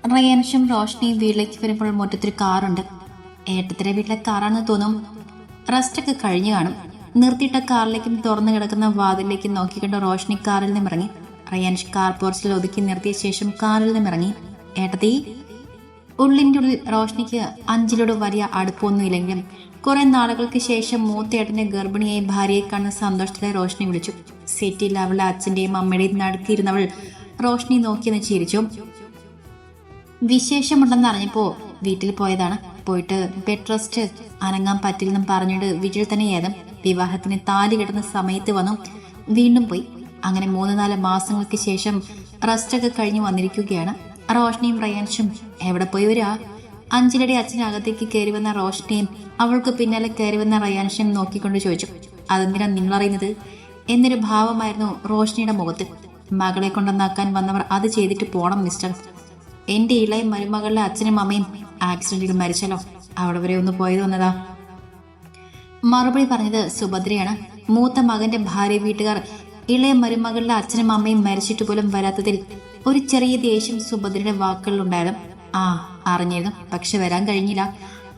റയാൻഷും റോഷ്നിയും വീട്ടിലേക്ക് വരുമ്പോൾ മുറ്റത്തൊരു കാറുണ്ട്. ഏട്ടത്തിൻ്റെ വീട്ടിലെ കാറാണെന്ന് തോന്നും. റസ്റ്റൊക്കെ കഴിഞ്ഞു കാണും. നിർത്തിയിട്ട കാറിലേക്കും തുറന്നു കിടക്കുന്ന വാതിലിലേക്കും നോക്കിക്കൊണ്ട് റോഷ്നി കാറിൽ നിന്നിറങ്ങി. റയാൻഷ് കാർ പോർച്ചിൽ ഒതുക്കി നിർത്തിയ ശേഷം കാറിൽ നിന്നിറങ്ങി. ഏട്ടത്തി. ഉള്ളിൻ്റെ ഉള്ളിൽ റോഷ്നിക്ക് അഞ്ചിലോട് വലിയ അടുപ്പമൊന്നുമില്ലെങ്കിലും കുറെ നാളുകൾക്ക് ശേഷം മൂത്തേട്ടന്റെ ഗർഭിണിയായി ഭാര്യയെ കാണുന്ന സന്തോഷത്തിലെ റോഷ്നി വിളിച്ചു. സെറ്റിൽ അവളുടെ അച്ഛൻ്റെയും അമ്മയുടെയും നടുക്കിയിരുന്നവൾ റോഷ്നി നോക്കിയെന്ന് ചിരിച്ചു. വിശേഷമുണ്ടെന്ന് അറിഞ്ഞപ്പോൾ വീട്ടിൽ പോയതാണ്. പോയിട്ട് ബെഡ് റെസ്റ്റ് അനങ്ങാൻ പറ്റില്ലെന്നും പറഞ്ഞിട്ട് വീട്ടിൽ തന്നെ ഏതും വിവാഹത്തിന് താലി കെട്ടുന്ന സമയത്ത് വന്നു. വീണ്ടും പോയി. അങ്ങനെ 3-4 മാസങ്ങൾക്ക് ശേഷം റെസ്റ്റൊക്കെ കഴിഞ്ഞ് വന്നിരിക്കുകയാണ്. റോഷ്നിയും റയാൻഷും എവിടെ പോയി വരാ? അഞ്ജലിയുടെ അച്ഛനകത്തേക്ക് കയറി വന്ന റോഷ്നിയും അവൾക്ക് പിന്നാലെ കയറി വന്ന റയാൻഷും നോക്കിക്കൊണ്ട് ചോദിച്ചു, അതെന്തിനാ നിങ്ങളറിയുന്നത് എന്നൊരു ഭാവമായിരുന്നു റോഷ്നിയുടെ മുഖത്ത്. മകളെ കൊണ്ടുവന്നാക്കാൻ വന്നവർ അത് ചെയ്തിട്ട് പോണം മിസ്റ്റർ. എൻ്റെ ഇളയ മരുമകളുടെ അച്ഛനും അമ്മയും ആക്സിഡന്റിൽ മരിച്ചല്ലോ, അവിടെ വരെ ഒന്ന് പോയത് വന്നതാ. മറുപടി പറഞ്ഞത് സുഭദ്രയാണ്. മൂത്ത മകന്റെ ഭാര്യ വീട്ടുകാർ ഇളയ മരുമകളുടെ അച്ഛനും അമ്മയും മരിച്ചിട്ട് പോലും വരാത്തതിൽ ഒരു ചെറിയ ദേഷ്യം സുഭദ്രയുടെ വാക്കുകളിലുണ്ടായിരുന്നു. ആ അറിഞ്ഞിരുന്നു, പക്ഷെ വരാൻ കഴിഞ്ഞില്ല.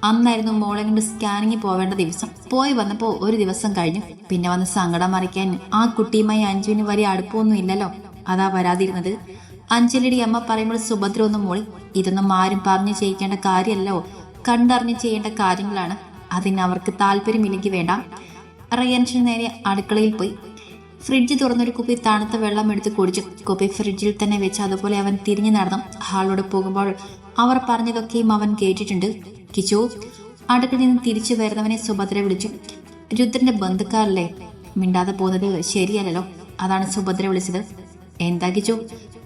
അന്നായിരുന്നു മോളെ കൊണ്ട് സ്കാനിങ് പോവേണ്ട ദിവസം. പോയി വന്നപ്പോൾ ഒരു ദിവസം കഴിഞ്ഞു. പിന്നെ വന്ന് സങ്കടം മറിക്കാൻ ആ കുട്ടിയുമായി അഞ്ജുവിന് വലിയ അടുപ്പമൊന്നും ഇല്ലല്ലോ, അതാ വരാതിരുന്നത്. അഞ്ജലിയുടെ അമ്മ പറയുമ്പോൾ സുഭദ്ര ഒന്നും മോളി. ഇതൊന്നും ആരും പറഞ്ഞു ചെയ്യിക്കേണ്ട കാര്യമല്ലോ, കണ്ടറിഞ്ഞ് ചെയ്യേണ്ട കാര്യങ്ങളാണ്. അതിന് അവർക്ക് താല്പര്യമില്ലെങ്കിൽ വേണ്ട. റയാൻഷ് നേരെ അടുക്കളയിൽ പോയി ഫ്രിഡ്ജ് തുറന്നൊരു കുപ്പി തണുത്ത വെള്ളം എടുത്ത് കുടിച്ചു. കുപ്പി ഫ്രിഡ്ജിൽ തന്നെ വെച്ച് അതുപോലെ അവൻ തിരിഞ്ഞു നടന്നു. ഹാളിലൂടെ പോകുമ്പോൾ അവർ പറഞ്ഞതൊക്കെയും അവൻ കേട്ടിട്ടുണ്ട്. കിച്ചു. അടുക്കളയിൽ നിന്ന് തിരിച്ചു വരുന്നവനെ സുഭദ്ര വിളിച്ചു. രുദ്രന്റെ ബന്ധുക്കാരല്ലേ? മിണ്ടാതെ പോകുന്നത് ശരിയല്ലല്ലോ, അതാണ് സുഭദ്ര വിളിച്ചത്. എന്താ കിച്ചു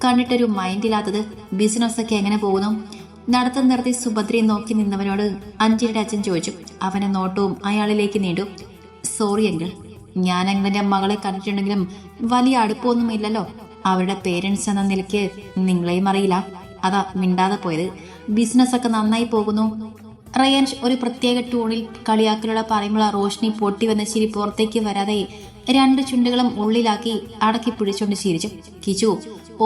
കണ്ടിട്ടൊരു മൈൻഡില്ലാത്തത്? ബിസിനസ്സൊക്കെ എങ്ങനെ പോകുന്നു? നടത്തം നിർത്തി സുഭദ്രയെ നോക്കി നിന്നവനോട് അഞ്ജലിയുടെ അച്ഛൻ ചോദിച്ചു. അവനെ നോട്ടവും അയാളിലേക്ക് നീണ്ടു. സോറി എങ്കിൽ, ഞാൻ അങ്ങനെ മകളെ കണ്ടിട്ടുണ്ടെങ്കിലും വലിയ അടുപ്പമൊന്നുമില്ലല്ലോ. അവരുടെ പേരൻസ് എന്ന നിലയ്ക്ക് നിങ്ങളെയും അറിയില്ല, അതാ മിണ്ടാതെ പോയത്. ബിസിനസ്സൊക്കെ നന്നായി പോകുന്നു. റയാൻഷ് ഒരു പ്രത്യേക ടൂണിൽ കളിയാക്കലുള്ള പറയുമ്പോൾ റോഷ്നി പൊട്ടി വന്ന ചിരി പുറത്തേക്ക് വരാതെ 2 ചുണ്ടുകളും ഉള്ളിലാക്കി അടക്കി പിടിച്ചോണ്ട് ചിരിച്ചു. കിച്ചു,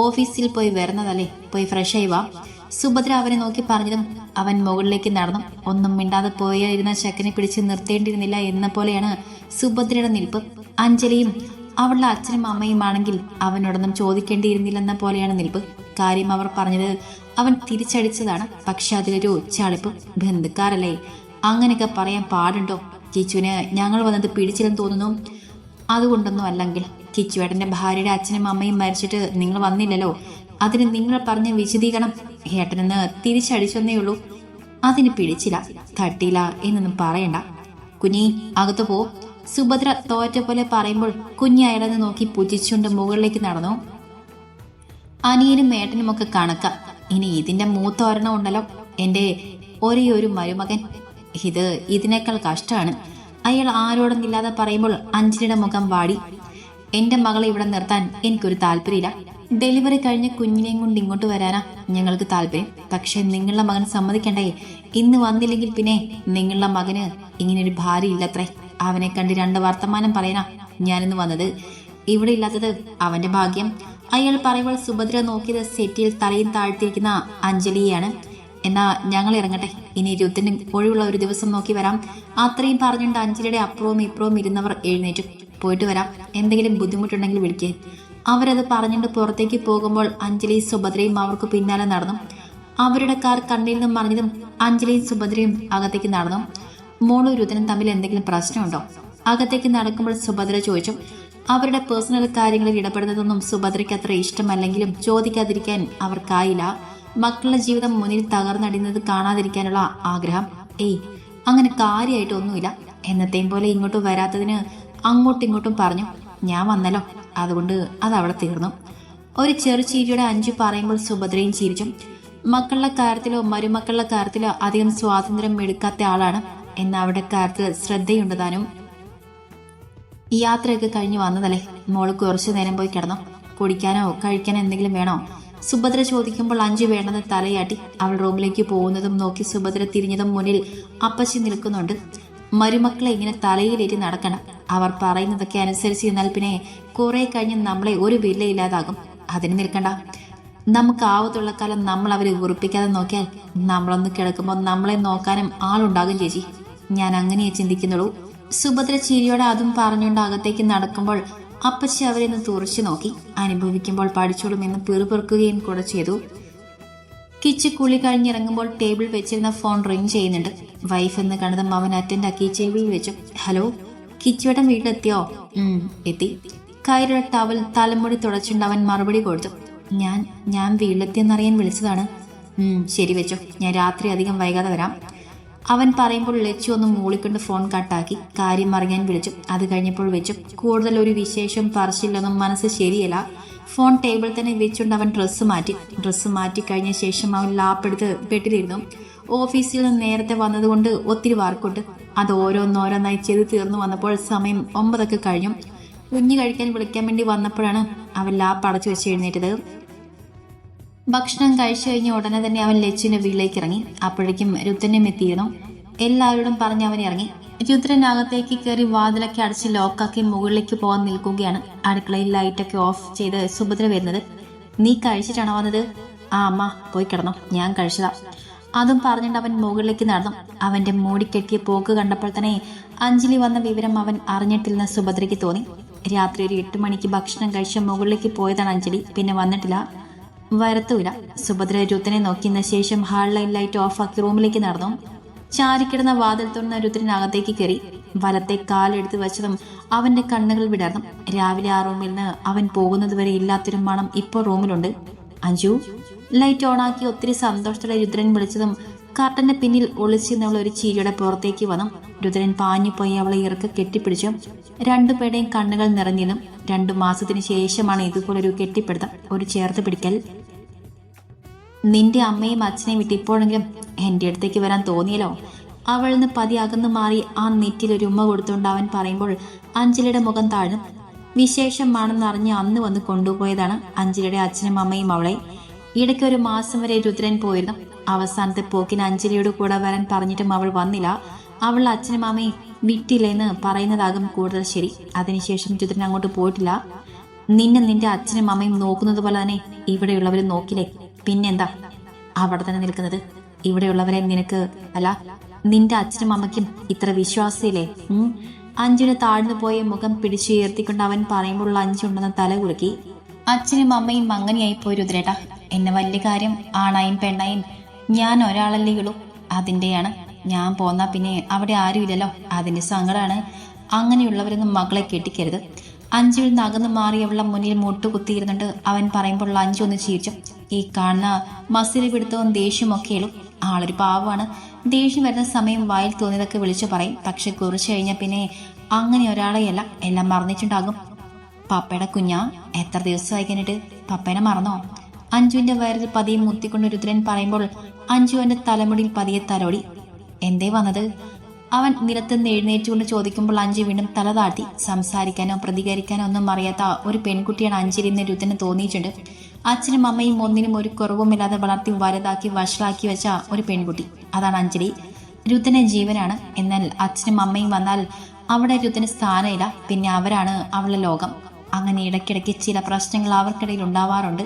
ഓഫീസിൽ പോയി വരുന്നതല്ലേ, പോയി ഫ്രഷ് ആയി വാ. സുഭദ്ര അവനെ നോക്കി പറഞ്ഞതും അവൻ മുകളിലേക്ക് നടന്നു. ഒന്നും മിണ്ടാതെ പോയിരുന്ന ചെക്കനെ പിടിച്ച് നിർത്തേണ്ടിയിരുന്നില്ല എന്ന പോലെയാണ് സുഭദ്രയുടെ നിൽപ്പ്. അഞ്ജലിയും അവളുടെ അച്ഛനും അമ്മയും ആണെങ്കിൽ അവനോടൊന്നും ചോദിക്കേണ്ടിയിരുന്നില്ലെന്ന പോലെയാണ് നിൽപ്പ്. കാര്യം അവർ പറഞ്ഞത് അവൻ തിരിച്ചടിച്ചതാണ്. പക്ഷെ അതിലൊരു ചളിപ്പ്. ബന്ധുക്കാരല്ലേ, അങ്ങനെയൊക്കെ പറയാൻ പാടുണ്ടോ? കിച്ചുവിന് ഞങ്ങൾ വന്നത് പിടിച്ചില്ലെന്ന് തോന്നുന്നു. അതുകൊണ്ടൊന്നും അല്ലെങ്കിൽ, കിച്ചുവേട്ടന്റെ ഭാര്യയുടെ അച്ഛനും അമ്മയും മരിച്ചിട്ട് നിങ്ങൾ വന്നില്ലല്ലോ, അതിന് നിങ്ങൾ പറഞ്ഞ വിശദീകരണം ഏട്ടനെന്ന് തിരിച്ചടിച്ചെന്നേ ഉള്ളൂ. അതിന് പിടിച്ചില്ല, തട്ടിയില്ല എന്നൊന്നും പറയണ്ട. കുഞ്ഞി അകത്തു പോ. സുഭദ്ര തോറ്റ പോലെ പറയുമ്പോൾ കുഞ്ഞി അയാളെ നോക്കി പുജിച്ചുകൊണ്ട് മുകളിലേക്ക് നടന്നു. അനിയനും ഏട്ടനുമൊക്കെ കണക്കാം. ഇനി ഇതിന്റെ മൂത്ത ഒരെണ്ണം ഉണ്ടല്ലോ, എൻ്റെ ഒരേ ഒരു മരുമകൻ. ഇതിനേക്കാൾ കഷ്ടമാണ്. അയാൾ ആരോടൊന്നില്ലാതെ പറയുമ്പോൾ അഞ്ജലിയുടെ മുഖം വാടി. എൻ്റെ മകളെ ഇവിടെ നിർത്താൻ എനിക്കൊരു താല്പര്യമില്ല. ഡെലിവറി കഴിഞ്ഞ കുഞ്ഞിനെയും കൊണ്ട് ഇങ്ങോട്ട് വരാനാ ഞങ്ങൾക്ക് താല്പര്യം. പക്ഷെ നിങ്ങളുടെ മകൻ സമ്മതിക്കണ്ടേ? ഇന്ന് വന്നില്ലെങ്കിൽ പിന്നെ നിങ്ങളുടെ മകന് ഇങ്ങനൊരു ഭാര്യ ഇല്ലത്രേ. അവനെ കണ്ട് 2 വർത്തമാനം പറയാനാ ഞാനിന്ന് വന്നത്. ഇവിടെ ഇല്ലാത്തത് അവന്റെ ഭാഗ്യം. അയാൾ പറയുമ്പോൾ സുഭദ്ര നോക്കിയത് സെറ്റിൽ തലയും താഴ്ത്തിയിരിക്കുന്ന അഞ്ജലിയാണ്. എന്നാ ഞങ്ങൾ ഇറങ്ങട്ടെ, ഇനി രുദ്രന് ഒഴിവുള്ള ഒരു ദിവസം നോക്കി വരാം. അത്രയും പറഞ്ഞുകൊണ്ട് അഞ്ജലിയുടെ അപ്പുറവും ഇപ്പുറവും ഇരുന്നവർ എഴുന്നേറ്റു. പോയിട്ട് വരാം, എന്തെങ്കിലും ബുദ്ധിമുട്ടുണ്ടെങ്കിൽ വിളിക്കേ. അവരത് പറഞ്ഞുകൊണ്ട് പുറത്തേക്ക് പോകുമ്പോൾ അഞ്ജലിയും സുഭദ്രയും അവർക്ക് പിന്നാലെ നടന്നു. അവരുടെ കാർ കണ്ണിൽ നിന്നും മറിഞ്ഞതും അഞ്ജലിയും സുഭദ്രയും അകത്തേക്ക് നടന്നു. മോളും രുദ്രനും തമ്മിൽ എന്തെങ്കിലും പ്രശ്നമുണ്ടോ? അകത്തേക്ക് നടക്കുമ്പോൾ സുഭദ്ര ചോദിച്ചു. അവരുടെ പേഴ്സണൽ കാര്യങ്ങളിൽ ഇടപെടുന്നതൊന്നും സുഭദ്രയ്ക്ക് അത്ര ഇഷ്ടമല്ലെങ്കിലും ചോദിക്കാതിരിക്കാൻ അവർക്കായില്ല. മക്കളുടെ ജീവിതം മുന്നിൽ തകർന്നടിയുന്നത് കാണാതിരിക്കാനുള്ള ആഗ്രഹം. അങ്ങനെ കാര്യമായിട്ടൊന്നുമില്ല. എന്നത്തെയും പോലെ ഇങ്ങോട്ട് വരാത്തതിന് അങ്ങോട്ടും ഇങ്ങോട്ടും പറഞ്ഞു. ഞാൻ വന്നല്ലോ, അതുകൊണ്ട് അതവിടെ തീർന്നു. ഒരു ചെറുചീരിയുടെ അഞ്ചു പറയുമ്പോൾ സുഭദ്രയും ചിരിച്ചു. മക്കളുടെ കാര്യത്തിലോ മരുമക്കളുടെ കാര്യത്തിലോ അധികം സ്വാതന്ത്ര്യം എടുക്കാത്ത ആളാണ്. എന്ന അവരുടെ കാര്യത്തിൽ ശ്രദ്ധയുണ്ട് താനും. ഈ യാത്രയൊക്കെ കഴിഞ്ഞ് വന്നതല്ലേ, മോള് കുറച്ചു നേരം പോയി കിടന്നോ? കുടിക്കാനോ കഴിക്കാനോ എന്തെങ്കിലും വേണോ? സുഭദ്ര ചോദിക്കുമ്പോൾ അഞ്ചു വേണ്ടെന്ന് തലയാട്ടി. അവൾ റൂമിലേക്ക് പോകുന്നതും നോക്കി സുഭദ്ര തിരിഞ്ഞതും മുന്നിൽ അപ്പച്ചി നിൽക്കുന്നുണ്ട്. മരുമക്കളെ ഇങ്ങനെ തലയിലേറ്റി നടക്കണം. അവർ പറയുന്നതൊക്കെ അനുസരിച്ച് എന്നാൽ പിന്നെ കുറെ കഴിഞ്ഞ് നമ്മളെ ഒരു വിലയില്ലാതാകും. അതിന് നിൽക്കണ്ട. നമുക്ക് ആവത്തുള്ള കാലം നമ്മൾ അവരെ ഉറപ്പിക്കാതെ നോക്കിയാൽ നമ്മളൊന്ന് കിടക്കുമ്പോൾ നമ്മളെ നോക്കാനും ആളുണ്ടാകും ചേച്ചി. ഞാൻ അങ്ങനെയേ ചിന്തിക്കുന്നുള്ളൂ. സുഭദ്ര ചിരിയോടെ അതും പറഞ്ഞുകൊണ്ട് അകത്തേക്ക് നടക്കുമ്പോൾ അപ്പച്ചി അവരെ ഒന്ന് തുറച്ചു നോക്കി. അനുഭവിക്കുമ്പോൾ പഠിച്ചോളുമെന്ന് പിറുപിറുക്കുകയും കൂടെ ചെയ്തു. കിച്ചു കുളി കഴിഞ്ഞിറങ്ങുമ്പോൾ ടേബിൾ വെച്ചിരുന്ന ഫോൺ റിങ് ചെയ്യുന്നുണ്ട്. വൈഫ് എന്ന് കണ്ടതും അവൻ അറ്റൻഡ് ആക്കി ചെവിയിൽ വെച്ചു. ഹലോ, കിച്ചുവേട്ടൻ വീട്ടിലെത്തിയോ? എത്തി. കയ്യിലുള്ള ടവൽ തലമുടി തുടച്ചുകൊണ്ട് അവൻ മറുപടി കൊടുത്തു. ഞാൻ വീട്ടിലെത്തിയെന്നറിയാൻ വിളിച്ചതാണ്. ശരി വെച്ചോ, ഞാൻ രാത്രി അധികം വൈകാതെ വരാം. അവൻ പറയുമ്പോൾ ലച്ചു ഒന്ന് മൂളിക്കൊണ്ട് ഫോൺ കട്ടാക്കി. കാര്യം അറിയാൻ വിളിച്ചു. അത് കഴിഞ്ഞപ്പോൾ വെച്ചു. കൂടുതൽ ഒരു വിശേഷം പറച്ചില്ലെന്നും മനസ്സ് ശരിയല്ല. ഫോൺ ടേബിൾ തന്നെ വെച്ചുകൊണ്ട് അവൻ ഡ്രസ്സ് മാറ്റി കഴിഞ്ഞ ശേഷം അവൻ ലാപ്പെടുത്ത് ബെഡിലിരുന്നു. ഓഫീസിൽ നിന്ന് നേരത്തെ വന്നതുകൊണ്ട് ഒത്തിരി വർക്കുണ്ട്. അത് ഓരോന്നോരോന്നായി ചെയ്ത് തീർന്നു വന്നപ്പോൾ സമയം 9 കഴിഞ്ഞു. കുഞ്ഞു കഴിക്കാൻ വിളിക്കാൻ വേണ്ടി വന്നപ്പോഴാണ് അവൻ ലാപ്പ് അടച്ചു വെച്ച് എഴുന്നേറ്റത്. ഭക്ഷണം കഴിച്ചു കഴിഞ്ഞ ഉടനെ തന്നെ അവൻ ലച്ചുവിന്റെ വീട്ടിലേക്ക് ഇറങ്ങി. അപ്പോഴേക്കും രുദ്രനും എത്തിയിരുന്നു. എല്ലാവരോടും പറഞ്ഞ് അവൻ ഇറങ്ങി. രുദ്രൻ അകത്തേക്ക് കയറി വാതിലൊക്കെ അടച്ച് ലോക്കാക്കി മുകളിലേക്ക് പോകാൻ നിൽക്കുകയാണ്. അടുക്കളയിൽ ലൈറ്റൊക്കെ ഓഫ് ചെയ്ത് സുഭദ്ര വരുന്നത്. നീ കഴിച്ചിട്ടാണോ വന്നത്? ആ അമ്മ, പോയി കിടന്നോ, ഞാൻ കഴിച്ചതാ. അതും പറഞ്ഞിട്ട് അവൻ മുകളിലേക്ക് നടന്നു. അവന്റെ മൂടിക്കെട്ടിയ പോക്ക് കണ്ടപ്പോൾ തന്നെ അഞ്ജലി വന്ന വിവരം അവൻ അറിഞ്ഞിട്ടില്ലെന്ന് സുഭദ്രയ്ക്ക് തോന്നി. രാത്രി ഒരു 8 മണിക്ക് ഭക്ഷണം കഴിച്ച് മുകളിലേക്ക് പോയതാണ് അഞ്ജലി. പിന്നെ വന്നിട്ടില്ല, വരത്തുമില്ല. സുഭദ്ര രുദ്രനെ നോക്കിയ ശേഷം ഹാളിലെ ലൈറ്റ് ഓഫാക്കി റൂമിലേക്ക് നടന്നു. ചാരിക്കിടന്ന വാതിൽ തുറന്ന രുദ്രനകത്തേക്ക് കയറി. വലത്തെ കാലെടുത്ത് വെച്ചതും അവന്റെ കണ്ണുകൾ വിടർന്നു. രാവിലെ ആ റൂമിൽ നിന്ന് അവൻ പോകുന്നത് വരെ ഇല്ലാത്തൊരു മണം ഇപ്പോൾ റൂമിലുണ്ട്. അഞ്ജു, ലൈറ്റ് ഓണാക്കി ഒത്തിരി സന്തോഷത്തോടെ രുദ്രൻ വിളിച്ചതും കർട്ടന്റെ പിന്നിൽ ഒളിച്ചെന്നുള്ള ഒരു ചിരിയുടെ പുറത്തേക്ക് വന്നു. രുദ്രൻ പാഞ്ഞുപോയി അവളെ ഇറക്കെ കെട്ടിപ്പിടിച്ചു. രണ്ടുപേരുടെയും കണ്ണുകൾ നിറഞ്ഞിരുന്നു. 2 മാസത്തിന് ശേഷമാണ് ഇതുപോലൊരു കെട്ടിപ്പിടുത്തം, ഒരു ചേർത്ത് പിടിക്കൽ. നിന്റെ അമ്മയും അച്ഛനെയും വിട്ട് ഇപ്പോഴെങ്കിലും എന്റെ അടുത്തേക്ക് വരാൻ തോന്നിയല്ലോ. അവളിൽ നിന്ന് പതി അകന്നു മാറി ആ നെറ്റിൽ ഒരു ഉമ്മ കൊടുത്തുകൊണ്ട് അവൻ പറയുമ്പോൾ അഞ്ജലിയുടെ മുഖം താഴ്ന്നു. വിശേഷമാണെന്നറിഞ്ഞ് അന്ന് വന്ന് കൊണ്ടുപോയതാണ് അഞ്ജലിയുടെ അച്ഛനും അമ്മയും അവളെ. ഇടയ്ക്ക് 1 മാസം വരെ രുദ്രൻ പോയിരുന്നു. അവസാനത്തെ പോക്കിന് അഞ്ജലിയോട് കൂടെ വരാൻ പറഞ്ഞിട്ടും അവൾ വന്നില്ല. അവളുടെ അച്ഛനും അമ്മയും വിട്ടില്ലെന്ന് പറയുന്നതാകും കൂടുതൽ ശരി. അതിനുശേഷം രുദ്രൻ അങ്ങോട്ട് പോയിട്ടില്ല. നിന്റെ അച്ഛനും അമ്മയും നോക്കുന്നത് പോലെ തന്നെ ഇവിടെയുള്ളവരും നോക്കില്ലേ? പിന്നെന്താ അവിടെ തന്നെ നിൽക്കുന്നത്? ഇവിടെയുള്ളവരെ നിനക്ക് അല്ല, നിന്റെ അച്ഛനും അമ്മയ്ക്കും ഇത്ര വിശ്വാസമില്ലേ? അഞ്ജുന് താഴ്ന്നു പോയ മുഖം പിടിച്ചുയർത്തിക്കൊണ്ട് അവൻ പറയുമ്പോൾ അഞ്ജുണ്ടെന്ന് തല കുലുക്കി. അച്ഛനും അമ്മയും അങ്ങനെയായി പോയി രുദ്രേട്ടാ. എന്നെ വലിയ കാര്യം ആണായും പെണ്ണായും ഞാൻ ഒരാളല്ലേ ഉള്ളൂ. അതിൻ്റെയാണ്. ഞാൻ പോന്നാ പിന്നെ അവിടെ ആരുമില്ലല്ലോ, അതിൻ്റെ സങ്കടമാണ്. അങ്ങനെയുള്ളവരൊന്നും മകളെ കെട്ടിക്കരുത്. അഞ്ജുവിൽ നിന്ന് അകന്നു മാറി അവളുടെ മുന്നിൽ മുട്ടുകുത്തിയിരുന്നുണ്ട് അവൻ പറയുമ്പോൾ അഞ്ജു ഒന്ന് ചിരിച്ചു. ഈ കാണുന്ന മസിലി പിടുത്തവും ദേഷ്യമൊക്കെയുള്ളൂ. ആളൊരു പാവമാണ്. ദേഷ്യം വരുന്ന സമയം വായിൽ തോന്നിയതൊക്കെ വിളിച്ചു പറയും. പക്ഷെ കുറിച്ച് കഴിഞ്ഞാൽ പിന്നെ അങ്ങനെ ഒരാളെയല്ല, എല്ലാം മറന്നിട്ടുണ്ടാകും. പപ്പയുടെ കുഞ്ഞാ, എത്ര ദിവസമായി കഴിഞ്ഞിട്ട് പപ്പേനെ മറന്നോ? അഞ്ജുവിന്റെ വയറിൽ പതിയെ മുത്തിക്കൊണ്ട് രുദ്രൻ പറയുമ്പോൾ അഞ്ജു അവന്റെ തലമുടിയിൽ പതിയെ തലോടി. എന്തേ വന്നത്? അവൻ നിലത്തുനിന്ന് എഴുന്നേറ്റുകൊണ്ട് ചോദിക്കുമ്പോൾ അഞ്ജു വീണ്ടും തല താഴ്ത്തി. സംസാരിക്കാനോ പ്രതികരിക്കാനോ ഒന്നും അറിയാത്ത ഒരു പെൺകുട്ടിയാണ് അഞ്ജലി എന്ന് രുദ്രന് തോന്നിയിട്ടുണ്ട്. അച്ഛനും അമ്മയും ഒന്നിനും ഒരു കുറവുമില്ലാതെ വളർത്തി വലുതാക്കി വഷളാക്കി വെച്ച ഒരു പെൺകുട്ടി, അതാണ് അഞ്ജലി. രുദ്രന് ജീവനാണ്. എന്നാൽ അച്ഛനും അമ്മയും വന്നാൽ അവിടെ രുദ്രന് സ്ഥാനമില്ല. പിന്നെ അവരാണ് അവളുടെ ലോകം. അങ്ങനെ ഇടയ്ക്കിടയ്ക്ക് ചില പ്രശ്നങ്ങൾ അവർക്കിടയിൽ ഉണ്ടാവാറുണ്ട്.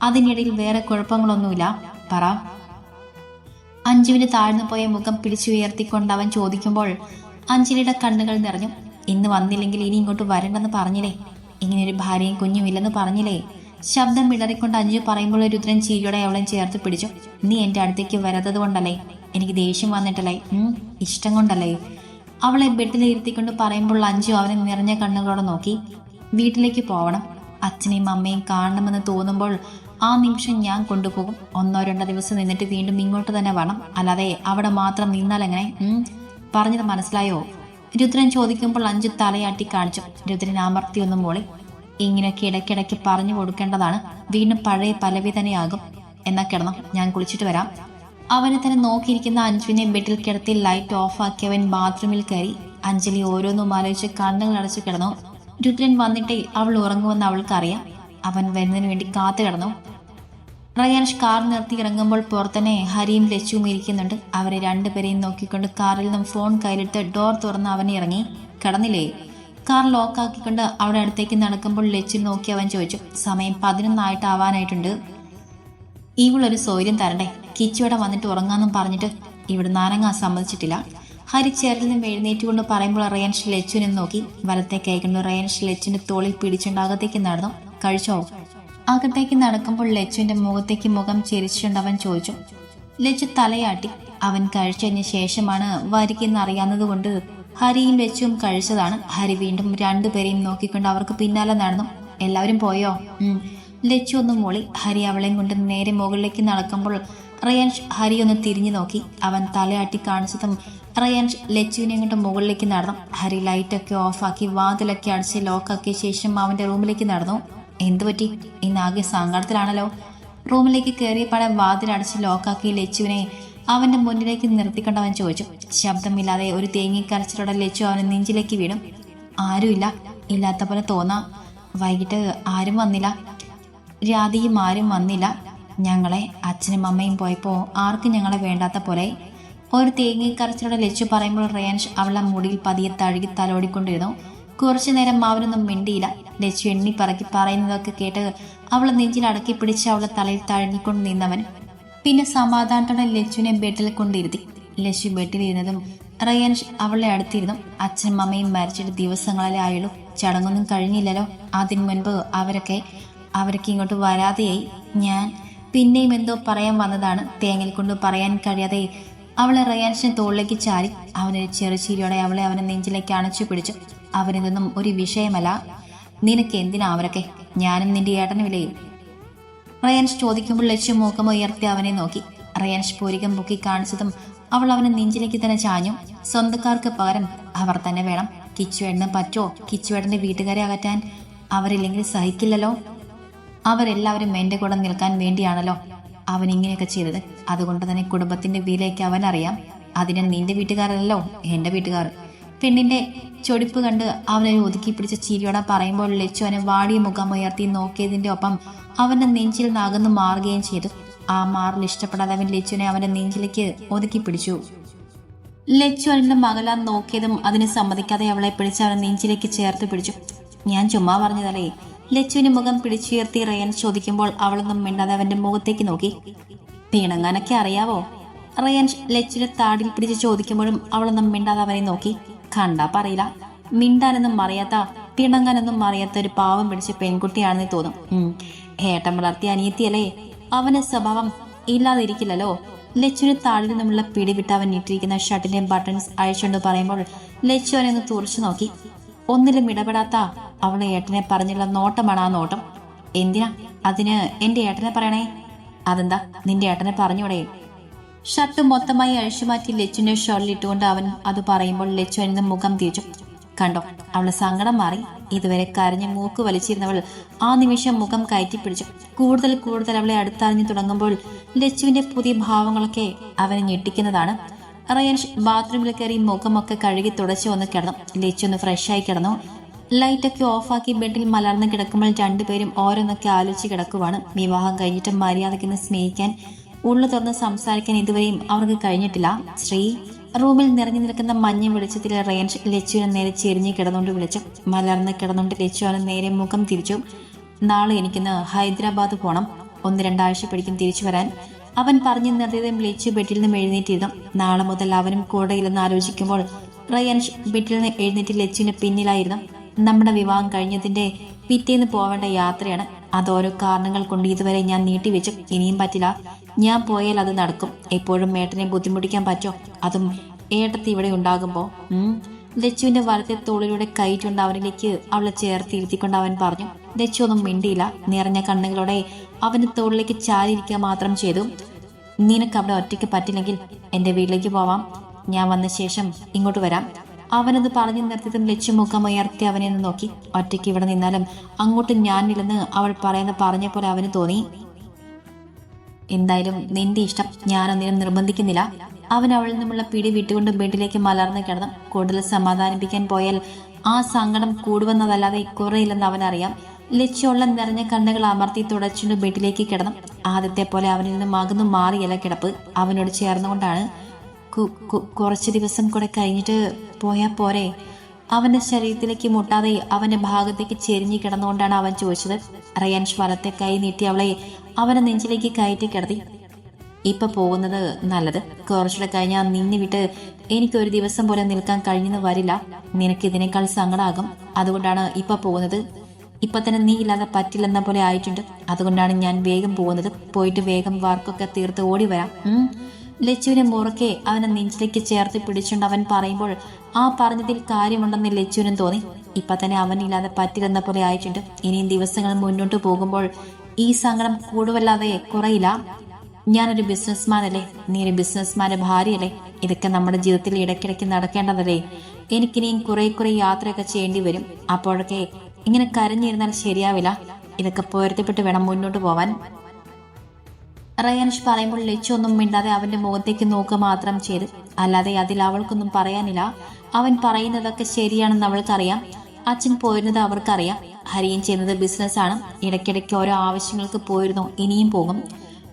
അതിനിടയിൽ വേറെ കുഴപ്പങ്ങളൊന്നുമില്ല. പറ. അഞ്ജുവിന് താഴ്ന്നു പോയ മുഖം പിടിച്ചുയർത്തിക്കൊണ്ട് അവൻ ചോദിക്കുമ്പോൾ അഞ്ജലിയുടെ കണ്ണുകൾ നിറഞ്ഞു. ഇന്ന് വന്നില്ലെങ്കിൽ ഇനി ഇങ്ങോട്ട് വരണ്ടെന്ന് പറഞ്ഞില്ലേ? ഇങ്ങനെയൊരു ഭാര്യയും കുഞ്ഞും ഇല്ലെന്ന് പറഞ്ഞില്ലേ? ശബ്ദം ഇടറിക്കൊണ്ട് അഞ്ജു പറയുമ്പോൾ രുദ്രൻ ചിരിയോടെ അവളെ ചേർത്ത് പിടിച്ചു. നീ എൻ്റെ അടുത്തേക്ക് വരാത്തത് കൊണ്ടല്ലേ? എനിക്ക് ദേഷ്യം വന്നിട്ടല്ലേ? ഇഷ്ടം കൊണ്ടല്ലേ? അവളെ ബെഡിലിരുത്തിക്കൊണ്ട് പറയുമ്പോൾ അഞ്ജു അവനെ നിറഞ്ഞ കണ്ണുകളോടെ നോക്കി. വീട്ടിലേക്ക് പോവണം, അച്ഛനെയും അമ്മയും കാണണമെന്ന് തോന്നുമ്പോൾ ആ നിമിഷം ഞാൻ കൊണ്ടുപോകും. 1-2 ദിവസം നിന്നിട്ട് വീണ്ടും ഇങ്ങോട്ട് തന്നെ വേണം. അല്ലാതെ അവിടെ മാത്രം നിന്നാൽ എങ്ങനെ? പറഞ്ഞത് മനസ്സിലായോ? രുദ്രൻ ചോദിക്കുമ്പോൾ അഞ്ജു തലയാട്ടി കാണിച്ചു. രുദ്രൻ അമർത്തിയൊന്നും മോളി. ഇങ്ങനെയൊക്കെ ഇടയ്ക്കിടയ്ക്ക് പറഞ്ഞു കൊടുക്കേണ്ടതാണ്. വീണ്ടും പഴയ പലവി തന്നെയാകും. എന്നാ കിടന്നോ, ഞാൻ കുളിച്ചിട്ട് വരാം. അവനെ തന്നെ നോക്കിയിരിക്കുന്ന അഞ്ജുവിനെ ബെഡിൽ കിടത്തി ലൈറ്റ് ഓഫാക്കി അവൻ ബാത്റൂമിൽ കയറി. അഞ്ജലി ഓരോന്നും ആലോചിച്ച് കണ്ണുകൾ അടച്ചു കിടന്നു. രുദ്രൻ വന്നിട്ടേ അവൾ ഉറങ്ങുമെന്ന് അവൾക്കറിയാം. അവൻ വരുന്നതിന് വേണ്ടി കാത്തു കിടന്നു. റയാൻഷ് കാർ നിർത്തി ഇറങ്ങുമ്പോൾ പുറത്തന്നെ ഹരിയും ലച്ചുവും ഇരിക്കുന്നുണ്ട്. അവരെ രണ്ടുപേരെയും നോക്കിക്കൊണ്ട് കാറിൽ നിന്നും ഫോൺ കയ്യിലെടുത്ത് ഡോർ തുറന്ന് അവനെ ഇറങ്ങി. കിടന്നില്ലേ? കാർ ലോക്കാക്കിക്കൊണ്ട് അവിടെ അടുത്തേക്ക് നടക്കുമ്പോൾ ലച്ചു നോക്കി അവൻ ചോദിച്ചു. സമയം 11 ആവാനായിട്ടുണ്ട്. ഇവളൊരു സൗകര്യം തരണ്ടേ, കിച്ചുവിടെ വന്നിട്ട് ഉറങ്ങാന്നും പറഞ്ഞിട്ട് ഇവിടെ നാരങ്ങാൻ സമ്മതിച്ചിട്ടില്ല. ഹരി ചേറിൽ നിന്ന് എഴുന്നേറ്റുകൊണ്ട് പറയുമ്പോൾ റയാൻഷ് ലച്ചുവിനെ നോക്കി. വലത്തെ കൈകൊണ്ട് റയാൻഷ് ലച്ചുവിന്റെ തോളിൽ പിടിച്ചുകൊണ്ട് അകത്തേക്ക് നടന്നു. കഴിച്ചോ? അകത്തേക്ക് നടക്കുമ്പോൾ ലച്ചുവിന്റെ മുഖത്തേക്ക് മുഖം ചെരിച്ചുകൊണ്ട് അവൻ ചോദിച്ചു. ലച്ചു തലയാട്ടി. അവൻ കഴിച്ചതിന് ശേഷമാണ് വരികയെന്ന് അറിയാവുന്നത് കൊണ്ട് ഹരിയും ലച്ചുവും കഴിച്ചതാണ്. ഹരി വീണ്ടും രണ്ടുപേരെയും നോക്കിക്കൊണ്ട് അവർക്ക് പിന്നാലെ നടന്നു. എല്ലാവരും പോയോ? ലച്ചു ഒന്ന് മൂളി. ഹരി അവളെയും കൊണ്ട് നേരെ മുകളിലേക്ക് നടക്കുമ്പോൾ റയാൻഷ് ഹരി ഒന്ന് തിരിഞ്ഞു നോക്കി. അവൻ തലയാട്ടി കാണിച്ചതും റയാൻഷ് ലച്ചുവിനെ കൊണ്ട് മുകളിലേക്ക് നടന്നു. ഹരി ലൈറ്റൊക്കെ ഓഫാക്കി വാതിലൊക്കെ അടിച്ച് ലോക്കാക്കിയ ശേഷം അവന്റെ റൂമിലേക്ക് നടന്നു. എന്തുപറ്റി? ഇന്നാകെ സങ്കടത്തിലാണല്ലോ. റൂമിലേക്ക് കയറിയപ്പാടെ വാതിലടച്ച് ലോക്കാക്കി ലച്ചുവിനെ അവന്റെ മുന്നിലേക്ക് നിർത്തിക്കൊണ്ട് അവൻ ചോദിച്ചു. ശബ്ദമില്ലാതെ ഒരു തേങ്ങിക്കരച്ചിലോടെ ലച്ചു അവന് നെഞ്ചിലേക്ക് വീണു. ആരുമില്ല, ഇല്ലാത്ത പോലെ തോന്നാ. വൈകിട്ട് ആരും വന്നില്ല, രാധിയും ആരും വന്നില്ല. ഞങ്ങളെ അച്ഛനും അമ്മയും പോയപ്പോൾ ആർക്കും ഞങ്ങളെ വേണ്ടാത്ത പോലെ. ഒരു തേങ്ങിക്കരച്ചിലോടെ ലച്ചു പറയുമ്പോൾ റയാൻഷ് അവളെ മുടിയിൽ പതിയെ തഴുകി തലോടിക്കൊണ്ടിരുന്നു. കുറച്ചു നേരം അവനൊന്നും മിണ്ടിയില്ല. ലച്ചു എണ്ണി പറക്കി പറയുന്നതൊക്കെ കേട്ട് അവളെ നെഞ്ചിൽ അടക്കി പിടിച്ച് അവളെ തലയിൽ തഴുകിക്കൊണ്ട് നിന്നവൻ പിന്നെ സമാധാനത്തോടെ ലച്ചുവിനെ ബെഡിൽ കൊണ്ടിരുത്തി. ലച്ചു ബെഡിലിരുന്നതും റയാൻഷ് അവളെ അടുത്തിരുന്നു. അച്ഛനും അമ്മയും മരിച്ചിട്ട് ദിവസങ്ങളെ ആയുള്ളൂ. ചടങ്ങൊന്നും കഴിഞ്ഞില്ലല്ലോ. അതിനു മുൻപ് അവരൊക്കെ ഇങ്ങോട്ട് വരാതെയായി. ഞാൻ പിന്നെയും എന്തോ പറയാൻ വന്നതാണ്. തേങ്ങൽ കൊണ്ട് പറയാൻ കഴിയാതെ അവളെ റയാൻഷിനെ തോളിലേക്ക് ചാരി. അവനൊരു ചെറുചീരിയോടെ അവനെ നെഞ്ചിലേക്ക് അണച്ചു പിടിച്ചു. അവനിതൊന്നും ഒരു വിഷയമല്ല. നിനക്ക് എന്തിനാ അവരൊക്കെ? ഞാനും നിന്റെ ഏട്ടനുമില്ലേ? റയാൻഷ് ചോദിക്കുമ്പോൾ ലക്ഷ്യം മൂക്കം ഉയർത്തി അവനെ നോക്കി. റയാൻഷ് പൂരികം പൊക്കി കാണിച്ചതും അവൾ അവനെ നെഞ്ചിലേക്ക് തന്നെ ചാഞ്ഞു. സ്വന്തക്കാർക്ക് പകരം അവർ തന്നെ വേണം. കിച്ചുവേട്ടന് പറ്റോ? കിച്ചുവേട്ടന്റെ വീട്ടുകാരെ അകറ്റാൻ അവരില്ലെങ്കിൽ സഹിക്കില്ലല്ലോ. അവരെല്ലാവരും എന്റെ കൂടെ നിൽക്കാൻ വേണ്ടിയാണല്ലോ അവൻ ഇങ്ങനെയൊക്കെ ചെയ്തത്. അതുകൊണ്ട് തന്നെ കുടുംബത്തിന്റെ വിലയ്ക്ക് അവൻ അറിയാം. അതിന് നിന്റെ വീട്ടുകാരല്ലോ എന്റെ വീട്ടുകാർ. പെണ്ണിന്റെ ചൊടിപ്പ് കണ്ട് അവനൊരു ഒതുക്കി പിടിച്ച ചിരിയോടെ പറയുമ്പോൾ ലച്ചു അവനെ വാടിയ മുഖം ഉയർത്തി നോക്കിയതിന്റെ ഒപ്പം അവന്റെ നെഞ്ചിൽ നകന്നു മാറുകയും ചെയ്തു. ആ മാറിൽ ഇഷ്ടപ്പെടാതെ അവൻ ലച്ചുവിനെ അവന്റെ നെഞ്ചിലേക്ക് ഒതുക്കി പിടിച്ചു. ലച്ചു അവന്റെ മകളാൻ നോക്കിയതും അതിനെ സമ്മതിക്കാതെ അവളെ പിടിച്ച് അവനെ നെഞ്ചിലേക്ക് ചേർത്ത് പിടിച്ചു. ഞാൻ ചുമ്മാ പറഞ്ഞതല്ലേ? ലച്ചുവിന്റെ മുഖം പിടിച്ചുയർത്തി റയാൻ ചോദിക്കുമ്പോൾ അവളൊന്നും മിണ്ടാതെ അവന്റെ മുഖത്തേക്ക് നോക്കി. പിണങ്ങാനൊക്കെ അറിയാവോ? റയാൻ ലച്ചുവിന്റെ താടിൽ പിടിച്ച് ചോദിക്കുമ്പോഴും അവളൊന്നും മിണ്ടാതെ അവനെ നോക്കി. കണ്ടാ പറയില്ല. മിണ്ടാനൊന്നും അറിയാത്ത, പിണങ്ങാനൊന്നും അറിയാത്ത ഒരു പാവം പിടിച്ച പെൺകുട്ടിയാണെന്ന് തോന്നും. ഏട്ടൻ വളർത്തിയ അനിയത്തിയല്ലേ? അവന്റെ സ്വഭാവം ഇല്ലാതിരിക്കില്ലല്ലോ. ലച്ചുവിന് താടിൽ നിന്നുമുള്ള പിടിവിട്ട് അവൻ ഇട്ടിരിക്കുന്ന ഷർട്ടിന്റെ ബട്ടൺസ് അഴിച്ചുകൊണ്ട് പറയുമ്പോൾ ലച്ചു അവനെ ഒന്ന് തുറച്ചു നോക്കി. ഒന്നിലും ഇടപെടാത്ത അവളെ ഏട്ടനെ പറഞ്ഞുള്ള നോട്ടമാണ് ആ നോട്ടം. എന്തിനാ അതിന് എന്റെ ഏട്ടനെ പറയണേ? അതെന്താ നിന്റെ ഏട്ടനെ പറഞ്ഞൂടെ? ഷർട്ട് മൊത്തമായി അഴിച്ചുമാറ്റി ലച്ചുവിന്റെ ഷോളിലിട്ടുകൊണ്ട് അവൻ അത് പറയുമ്പോൾ ലച്ചു അതിന് മുഖം തിരിച്ചു. കണ്ടോ, അവളെ സങ്കടം മാറി. ഇതുവരെ കരഞ്ഞ് മൂക്ക് വലിച്ചിരുന്നവൾ ആ നിമിഷം മുഖം കയറ്റിപ്പിടിച്ചു. കൂടുതൽ അവളെ അടുത്തറിഞ്ഞു തുടങ്ങുമ്പോൾ ലച്ചുവിന്റെ പുതിയ ഭാവങ്ങളൊക്കെ അവനെ ഞെട്ടിക്കുന്നതാണ്. റയാൻഷ് ബാത്റൂമിൽ കയറി മുഖമൊക്കെ കഴുകി തുടച്ചു വന്ന് കിടന്നു. ലച്ചു ഒന്ന് ഫ്രഷായി കിടന്നു. ലൈറ്റൊക്കെ ഓഫാക്കി ബെഡിൽ മലർന്ന് കിടക്കുമ്പോൾ രണ്ടുപേരും ഓരോന്നൊക്കെ ആലോചിച്ച് കിടക്കുവാണ്. വിവാഹം കഴിഞ്ഞിട്ട് മര്യാദയ്ക്ക് സ്നേഹിക്കാൻ, ഉള്ളു തുറന്ന് സംസാരിക്കാൻ ഇതുവരെയും അവർക്ക് കഴിഞ്ഞിട്ടില്ല. ശ്രീ റൂമിൽ നിറഞ്ഞു നിൽക്കുന്ന മഞ്ഞ വെളിച്ചത്തിൽ റയാൻഷ് ലച്ചുവിനെ നേരെ ചെരിഞ്ഞ് കിടന്നുകൊണ്ട് വിളിച്ചു. മലർന്ന് കിടന്നുകൊണ്ട് ലച്ചു അവന് നേരെ മുഖം തിരിച്ചു. നാളെ എനിക്കിന്ന് ഹൈദരാബാദ് പോകണം. 1-2 ആഴ്ച പിടിക്കും തിരിച്ചു വരാൻ. അവൻ പറഞ്ഞു നിർത്തിയതും ലച്ചു ബെഡിൽ നിന്നും എഴുന്നേറ്റിരുന്നു. നാളെ മുതൽ അവനും കൂടെയില്ലെന്ന് ആലോചിക്കുമ്പോൾ റയാൻഷ് ബെഡിൽ നിന്ന് എഴുന്നേറ്റ് ലച്ചുവിന് പിന്നിലായിരുന്നു. നമ്മുടെ വിവാഹം കഴിഞ്ഞതിന്റെ പിറ്റേന്ന് പോവേണ്ട യാത്രയാണ്. അതോരോ കാരണങ്ങൾ കൊണ്ട് ഇതുവരെ ഞാൻ നീട്ടിവെച്ചു. ഇനിയും പറ്റില്ല. ഞാൻ പോയാൽ അത് നടക്കും. എപ്പോഴും ഏട്ടനെ ബുദ്ധിമുട്ടിക്കാൻ പറ്റോ? അതും ഏട്ടത്തി ഇവിടെ ഉണ്ടാകുമ്പോ? ലച്ചുവിന്റെ വലത്തെ തോളിലൂടെ കൈറ്റുകൊണ്ട് അവനിലേക്ക് അവളെ ചേർത്തിരുത്തിക്കൊണ്ട് അവൻ പറഞ്ഞു. ലച്ചു ഒന്നും മിണ്ടിയില്ല. നിറഞ്ഞ കണ്ണുകളോടെ അവന്റെ തോളിലേക്ക് ചാരിയിരിക്കുക മാത്രം ചെയ്തു. നിനക്ക് അവിടെ ഒറ്റയ്ക്ക് പറ്റില്ലെങ്കിൽ എന്റെ വീട്ടിലേക്ക് പോവാം. ഞാൻ വന്ന ശേഷം ഇങ്ങോട്ട് വരാം. അവനത് പറഞ്ഞു നിർത്തിയതും ലച്ചു മുഖം ഉയർത്തി അവനെ ഒന്ന് നോക്കി. ഒറ്റയ്ക്ക് ഇവിടെ നിന്നാലും അങ്ങോട്ട് ഞാനില്ലെന്ന് അവൾ പറഞ്ഞ പോലെ അവന് തോന്നി. എന്തായാലും നിന്റെ ഇഷ്ടം, ഞാനൊന്നിനും നിർബന്ധിക്കുന്നില്ല. അവൻ അവളിൽ നിന്നുമുള്ള പിടി വിട്ടുകൊണ്ട് ബെഡിലേക്ക് മലർന്ന് കിടന്നു. കൂടുതൽ സമാധാനിപ്പിക്കാൻ പോയാൽ ആ സങ്കടം കൂടുവെന്നതല്ലാതെ കുറയില്ലെന്ന് അവനറിയാം. ലച്ചുള്ള നിറഞ്ഞ കണ്ണുകൾ അമർത്തി തുടച്ചുകൊണ്ട് ബെഡിലേക്ക് കിടന്നു. ആദ്യത്തെ പോലെ അവനിൽ നിന്നും അകന്നു മാറിയല്ല കിടപ്പ്. അവനോട് ചേർന്നുകൊണ്ടാണ്. കുറച്ച് ദിവസം കൂടെ കഴിഞ്ഞിട്ട് പോയാ പോരെ? അവന്റെ ശരീരത്തിലേക്ക് മുട്ടാതെ അവന്റെ ഭാഗത്തേക്ക് ചെരിഞ്ഞു കിടന്നുകൊണ്ടാണ് അവൻ ചോദിച്ചത്. റയാൻഷ് വലത്തെ കൈ നീട്ടി അവളെ അവന്റെ നെഞ്ചിലേക്ക് കയറ്റി കിടത്തി. ഇപ്പൊ പോകുന്നത് നല്ലത്. കുറച്ചുകൂടെ കഴിഞ്ഞാൽ നിന്നെ വിട്ട് എനിക്കൊരു ദിവസം പോലെ നിൽക്കാൻ കഴിഞ്ഞെന്ന് വരില്ല. നിനക്ക് ഇതിനേക്കാൾ സങ്കടമാകും. അതുകൊണ്ടാണ് ഇപ്പൊ പോകുന്നത്. ഇപ്പൊ തന്നെ നീ ഇല്ലാതെ പറ്റില്ലെന്ന പോലെ ആയിട്ടുണ്ട്. അതുകൊണ്ടാണ് ഞാൻ വേഗം പോകുന്നത്. പോയിട്ട് വേഗം വർക്കൊക്കെ തീർത്ത് ഓടി വരാം. ലച്ചുവിനെ മുറക്കെ അവനെ നെഞ്ചിലേക്ക് ചേർത്ത് പിടിച്ചുകൊണ്ട് അവൻ പറയുമ്പോൾ ആ പറഞ്ഞതിൽ കാര്യമുണ്ടെന്ന് ലച്ചുവിനും തോന്നി. ഇപ്പൊ തന്നെ അവനില്ലാതെ പറ്റില്ലെന്ന പോലെ ആയിട്ടുണ്ട്. ഇനിയും ദിവസങ്ങൾ മുന്നോട്ട് പോകുമ്പോൾ ഈ സങ്കടം കൂടുതലല്ലാതെ കുറയില്ല. ഞാനൊരു ബിസിനസ്മാൻ അല്ലേ, നീ ഒരു ബിസിനസ്മാന്റെ ഭാര്യയല്ലേ. ഇതൊക്കെ നമ്മുടെ ജീവിതത്തിൽ ഇടയ്ക്കിടയ്ക്ക് നടക്കേണ്ടതല്ലേ. എനിക്കിനിയും കുറെ യാത്രയൊക്കെ ചെയ്യേണ്ടി വരും. അപ്പോഴൊക്കെ ഇങ്ങനെ കരഞ്ഞിരുന്നാൽ ശരിയാവില്ല. ഇതൊക്കെ പൊരുത്തപ്പെട്ട് വേണം മുന്നോട്ട് പോവാൻ. റയാൻഷ് പറയുമ്പോൾ ലച്ചു ഒന്നും മിണ്ടാതെ അവന്റെ മുഖത്തേക്ക് നോക്കുക മാത്രം ചെയ്ത്. അല്ലാതെ അതിൽ അവൾക്കൊന്നും പറയാനില്ല. അവൻ പറയുന്നതൊക്കെ ശരിയാണെന്ന് അവൾക്കറിയാം. അച്ഛൻ പോയിരുന്നത് അവർക്കറിയാം. ഹരിയൻ ചെയ്യുന്നത് ബിസിനസ്സാണ്. ഇടയ്ക്കിടയ്ക്ക് ഓരോ ആവശ്യങ്ങൾക്ക് പോയിരുന്നു, ഇനിയും പോകും.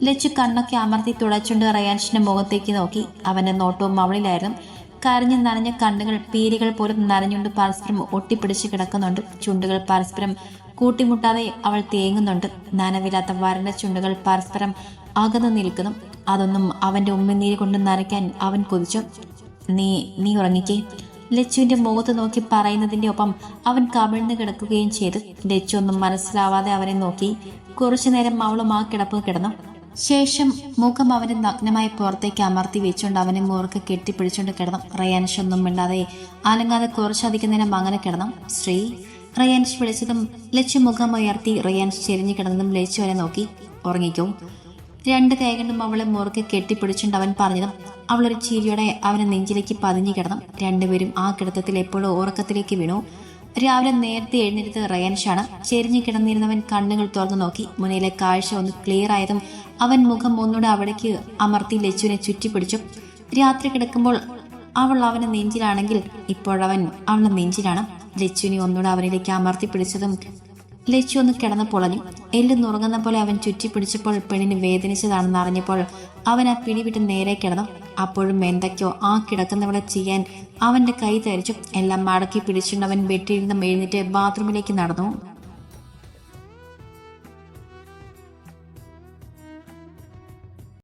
ലച്ചു കണ്ണൊക്കെ അമർത്തി തുളച്ചുകൊണ്ട് റയാൻഷിന്റെ മുഖത്തേക്ക് നോക്കി. അവന്റെ നോട്ടവും അവളിലായിരുന്നു. കരഞ്ഞു നനഞ്ഞ കണ്ണുകൾ പീലികൾ പോലും നനഞ്ഞുകൊണ്ട് പരസ്പരം ഒട്ടിപ്പിടിച്ച് കിടക്കുന്നുണ്ട്. ചുണ്ടുകൾ പരസ്പരം കൂട്ടിമുട്ടാതെ അവൾ തേങ്ങുന്നുണ്ട്. നനവില്ലാത്ത വരണ്ട ചുണ്ടുകൾ പരസ്പരം അകന്നു നിൽക്കുന്നു. അതൊന്നും അവന്റെ ഉമ്മനീര് കൊണ്ട് നനയ്ക്കാൻ അവൻ കൊതിച്ചു. നീ ഉറങ്ങിക്കേ, ലച്ചുവിന്റെ മുഖത്ത് നോക്കി പറയുന്നതിന്റെ ഒപ്പം അവൻ കമിഴ്ന്ന് കിടക്കുകയും ചെയ്തു. ലച്ചു ഒന്നും മനസ്സിലാവാതെ അവനെ നോക്കി. കുറച്ചു നേരം അവളും ആ കിടപ്പ് കിടന്നു. ശേഷം മുഖം അവന്റെ നഗ്നമായി പുറത്തേക്ക് അമർത്തി വെച്ചുകൊണ്ട് അവനെ മുറുക്കെ കെട്ടിപ്പിടിച്ചുകൊണ്ട് കിടന്നു. റയാൻഷ് ഒന്നും മിണ്ടാതെ അലങ്ങാതെ കുറച്ചധികം നേരം അങ്ങനെ കിടന്നു. ശ്രീ, റയാൻഷ് വിളിച്ചതും ലച്ചു മുഖം ഉയർത്തി. റയാൻഷ് ചെരിഞ്ഞു കിടന്നതും ലച്ചു അവനെ നോക്കി. ഉറങ്ങിക്കോ. രണ്ട് കൈകൊണ്ടും അവളെ മുറുക്കെ കെട്ടിപ്പിടിച്ചുകൊണ്ട് അവൻ പറഞ്ഞതും അവളൊരു ചിരിയോടെ അവനെ നെഞ്ചിലേക്ക് പതിഞ്ഞു കിടന്നു. രണ്ടുപേരും ആ കിടത്തത്തിൽ എപ്പോഴും ഉറക്കത്തിലേക്ക് വീണു. രാവിലെ നേരത്തെ എഴുന്നേറ്റ് റയാൻഷാണ്. ചെരിഞ്ഞു കിടന്നിരുന്നവൻ കണ്ണുകൾ തുറന്നു നോക്കി. മുന്നിലെ കാഴ്ച ഒന്ന് ക്ലിയർ ആയതും അവൻ മുഖം ഒന്നുകൂടെ അവിടേക്ക് അമർത്തി ലച്ചുവിനെ ചുറ്റിപ്പിടിച്ചു. രാത്രി കിടക്കുമ്പോൾ അവൾ അവന്റെ നെഞ്ചിലാണെങ്കിൽ ഇപ്പോഴവൻ അവളുടെ നെഞ്ചിലാണ്. ലച്ചുവിനെ ഒന്നുകൂടെ അവനിലേക്ക് അമർത്തി പിടിച്ചതും ലച്ചു ഒന്ന് കിടന്ന് പൊളഞ്ഞു. എല്ല് നുറങ്ങുന്ന പോലെ അവൻ ചുറ്റിപ്പിടിച്ചപ്പോൾ പെണ്ണിന് വേദനിച്ചതാണെന്ന് അറിഞ്ഞപ്പോൾ അവൻ ആ പിടിവിട്ട് നേരെ കിടന്നു. അപ്പോഴും എന്തൊക്കെയോ ആ കിടക്കുന്നവളെ ചെയ്യാൻ അവന്റെ കൈ തരിച്ചു. എല്ലാം മടക്കി പിടിച്ചുകൊണ്ട് അവൻ ബെഡിൽ നിന്നും എഴുന്നേറ്റ് ബാത്റൂമിലേക്ക് നടന്നു.